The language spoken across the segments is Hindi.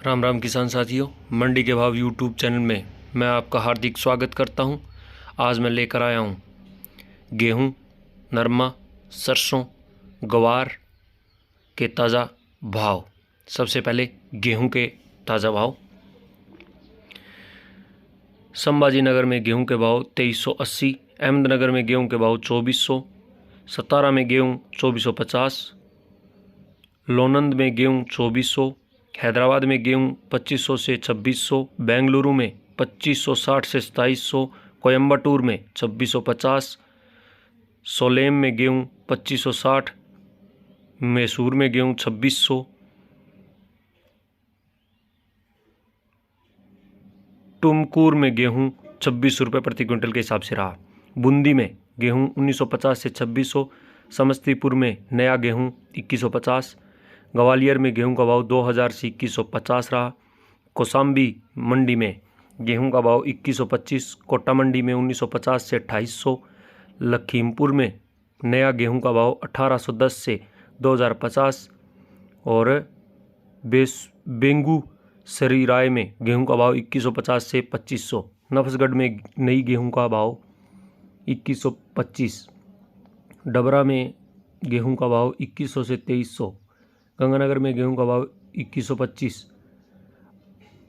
राम राम किसान साथियों, मंडी के भाव यूट्यूब चैनल में मैं आपका हार्दिक स्वागत करता हूं। आज मैं लेकर आया हूं गेहूं, नरमा, सरसों, ग्वार के ताज़ा भाव। सबसे पहले गेहूं के ताज़ा भाव। संभाजी नगर में गेहूं के भाव 2380, अहमदनगर में गेहूं के भाव 2400, सतारा में गेहूं 2450, लोनंद में गेहूं 2400, हैदराबाद में गेहूं 2500 से 2600, बेंगलुरु में 2560 से 2700, कोयम्बटूर में 2650, सोलेम में गेहूं 2560, मैसूर में गेहूं 2600, टुमकुर में गेहूं 26 रुपये प्रति क्विंटल के हिसाब से रहा। बूंदी में गेहूं 1950 से 2600, समस्तीपुर में नया गेहूं 2150, ग्वालियर में गेहूं का भाव 2000 से 2150 रहा। कौशाम्बी मंडी में गेहूं का भाव 2125, कोटा मंडी में 1950 से 2800, लखीमपुर में नया गेहूं का भाव 1810 से 2050 और बेंगू सरीराय में गेहूं का भाव 2150 से 2500। नफसगढ़ में नई गेहूं का भाव 2125, डबरा में गेहूं का भाव 2100 से 2300, गंगानगर में गेहूं का भाव 2125,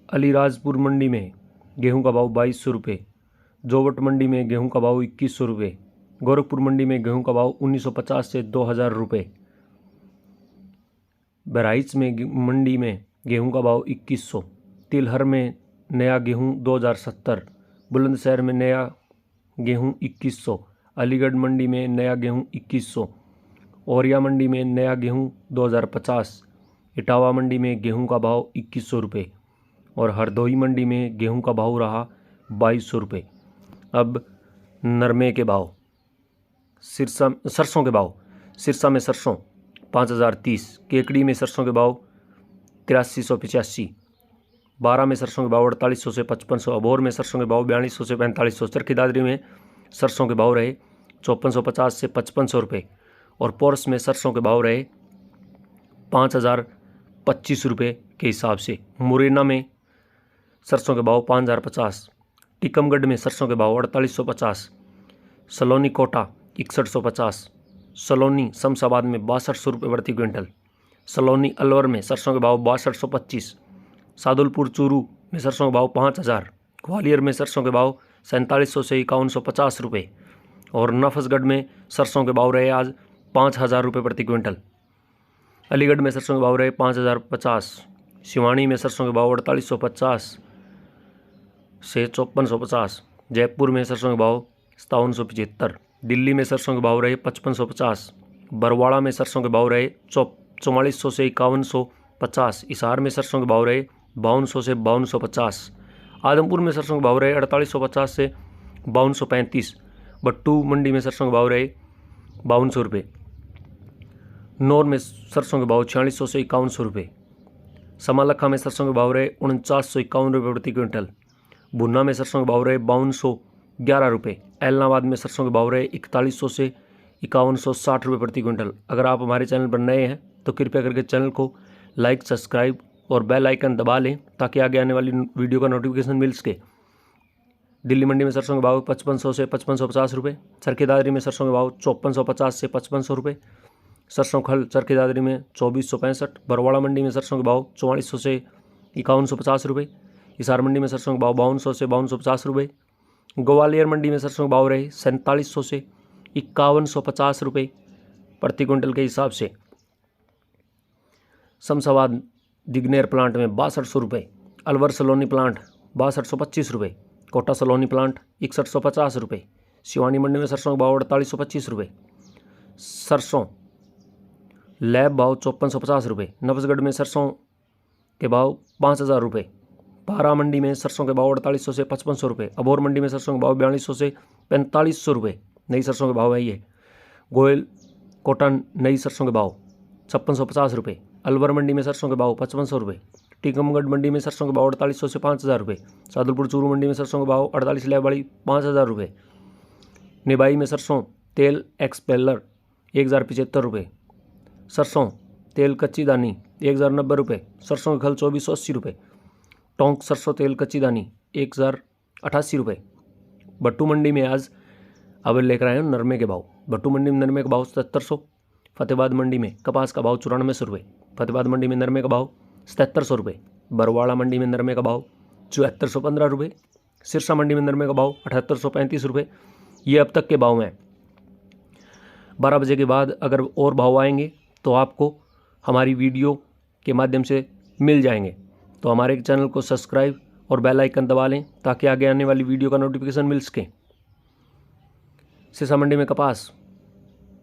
अलीराजपुर मंडी में गेहूं का भाव 2200 रुपये, जोवट मंडी में गेहूं का भाव 2100 रुपये, गोरखपुर मंडी में गेहूं का भाव 1950 से 2000 रुपये, बहराइच में मंडी में गेहूं का भाव 2100, तिलहर में नया गेहूं 2070, बुलंदशहर में नया गेहूं 2100, अलीगढ़ मंडी में नया गेहूं 2100, औरिया मंडी में नया गेहूं 2050, इटावा मंडी में गेहूं का भाव 2100 रुपये और हरदोई मंडी में गेहूं का भाव रहा 2200 रुपये। अब नरमे के भाव। सरसों के भाव। सिरसा में सरसों 5030, केकड़ी में सरसों के भाव 8385, बारह में सरसों के भाव 4800 से 5500, अबोर में सरसों के भाव 4200 से 4500, चरखी दादरी में सरसों के भाव रहे 5450 से 5500 रुपये और पोरस में सरसों के भाव रहे 5025 रुपये के हिसाब से। मुरैना में सरसों के भाव 5050, टीकमगढ़ में सरसों के भाव 4850, सलोनी कोटा 6150, सलोनी शमशाबाद में 6200 रुपये प्रति क्विंटल, सलोनी अलवर में सरसों के भाव 6225, सादुलपुर चूरू में सरसों के भाव 5000, ग्वालियर में सरसों के भाव 4700 से 5150 रुपये और नफसगढ़ में सरसों के भाव रहे आज 5000 रुपये प्रति क्विंटल। अलीगढ़ में सरसों के भाव रहे 5050, सिवानी में सरसों के भाव 4850 से 5450, जयपुर में सरसों के भाव 5775, दिल्ली में सरसों के भाव रहे 5550, बरवाड़ा में सरसों के भाव रहे 4400 से 5150, हिसार में सरसों के भाव रहे 5200 से 5250, आदमपुर में सरसों के भाव रहे 4850 से 5235, बट्टू मंडी में सरसों के भाव रहे 5200 रुपये, नौर में सरसों के भाव 4600 से 5100 रुपये, समालखा में सरसों के भाव रहे 4951 रुपये प्रति क्विंटल, भुन्ना में सरसों के भाव रहे 5211 रुपये, एलनाबाद में सरसों के भाव रहे 4100 से 5160 रुपये प्रति क्विंटल। अगर आप हमारे चैनल पर नए हैं तो कृपया करके चैनल को लाइक, सब्सक्राइब और बेल आइकन दबा लें ताकि आगे आने वाली वीडियो का नोटिफिकेशन मिल सके। दिल्ली मंडी में सरसों के भाव 5500 से 5550 रुपये, चरखी दादरी में सरसों के भाव 5450 से 5500 रुपये, सरसों खल चरखी दादरी में 2465, बरवाड़ा मंडी में सरसों के भाव 4400 से 5150 रुपये, हिसार मंडी में सरसों के भाव 5200 से 5250 रुपये, ग्वालियर मंडी में सरसों के भाव रहे 4700 से 5150 रुपये प्रति क्विंटल के हिसाब से। शमशाबाद दिग्नेर प्लांट में 6200 रुपये, अलवर सलोनी प्लांट 6225 रुपये, कोटा सलोनी प्लांट 6150 रुपये, सिवानी मंडी में सरसों के भाव 4825 रुपये, सरसों लैब भाव 5450 रुपये, नफसगढ़ में सरसों के भाव 5000 रुपये, पारा मंडी में सरसों के भाव 4800 से 5500 रुपये, अबोर मंडी में सरसों के भाव 4200 से 4500 रुपये नई सरसों के भाव है ये। गोयल कॉटन नई सरसों के भाव 5650 रुपये, अलवर मंडी में सरसों के भाव 5500 रुपये, टीकमगढ़ मंडी में सरसों के भाव 4800 से 5000 रुपये, सादुलपुर चूरू मंडी में सरसों के भाव 48 लैब वाली 5000 रुपये, निबाई में सरसों तेल एक्सपेलर 1075 रुपये, सरसों तेल कच्ची दानी 1090 रुपये। सरसों की खल 2480 रुपये। टोंक सरसों तेल कच्ची दानी 1088 रुपये। भट्टू मंडी में आज अब लेकर आए हैं नरमे के भाव। भट्टू मंडी में नरमे का भाव 7700। फतेहाबाद मंडी में कपास का भाव 9400 रुपये। फतेहाबाद मंडी में नरमे का भाव 7700 रुपये। बरवाड़ा मंडी में नरमे का भाव 7415 रुपये। सिरसा मंडी में नरमे का भाव 7835 रुपये। ये अब तक के भाव हैं। 12 बजे के बाद अगर और भाव आएंगे तो आपको हमारी वीडियो के माध्यम से मिल जाएंगे। तो हमारे चैनल को सब्सक्राइब और बेल आइकन दबा लें ताकि आगे आने वाली वीडियो का नोटिफिकेशन मिल सके। सिरसा मंडी में कपास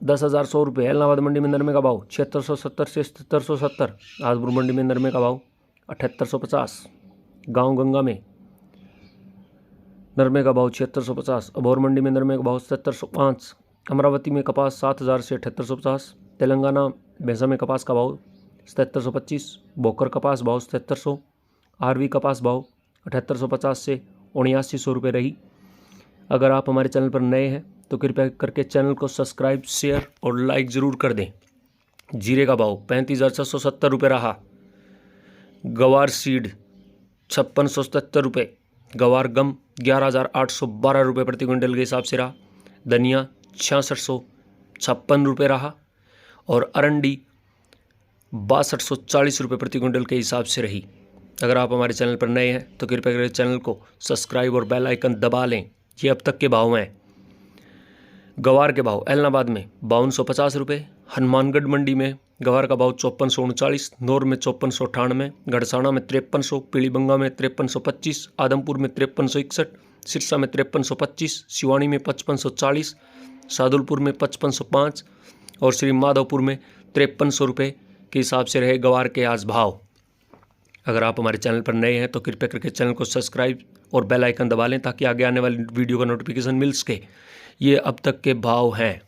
10,100 रुपये। इलाहाबाद मंडी में नरमे का भाव 7670 से 7770। आजपुर मंडी में नरमे का भाव 7850। गांव गंगा में नरमे का भाव 7650। अबोहर मंडी में नरमे का भाव 7705। अमरावती में कपास 7000 से 7850। तेलंगाना भैंसा में कपास का भाव 7725। भोकर कपास भाव 7700। आरवी कपास भाव 7850 से 7900 रुपये रही। अगर आप हमारे चैनल पर नए हैं तो कृपया करके चैनल को सब्सक्राइब, शेयर और लाइक ज़रूर कर दें। जीरे का भाव 35,670 रुपये रहा। गवार सीड 5677 रुपये। गवार गम 11,812 रुपये प्रति क्विंटल के हिसाब से रहा। धनिया 6656 रुपये रहा और अरंडी 6240 रुपये प्रति क्विंटल के हिसाब से रही। अगर आप हमारे चैनल पर नए हैं तो कृपया करके चैनल को सब्सक्राइब और बेल आइकन दबा लें। ये अब तक के भाव हैं। गवार के भाव इलाहाबाद में 5250 रुपये। हनुमानगढ़ मंडी में गवार का भाव 5439। नौर में 5498। गड़साना में 5300। पीलीबंगा में 5325। आदमपुर में 5361। सिरसा में 5325। सिवानी में 5540। सादुलपुर में 5505 और श्री माधोपुर में 5300 रुपये के हिसाब से रहे गवार के आज भाव। अगर आप हमारे चैनल पर नए हैं तो कृपया करके चैनल को सब्सक्राइब और बेल आइकन दबा लें ताकि आगे आने वाली वीडियो का नोटिफिकेशन मिल सके। ये अब तक के भाव हैं।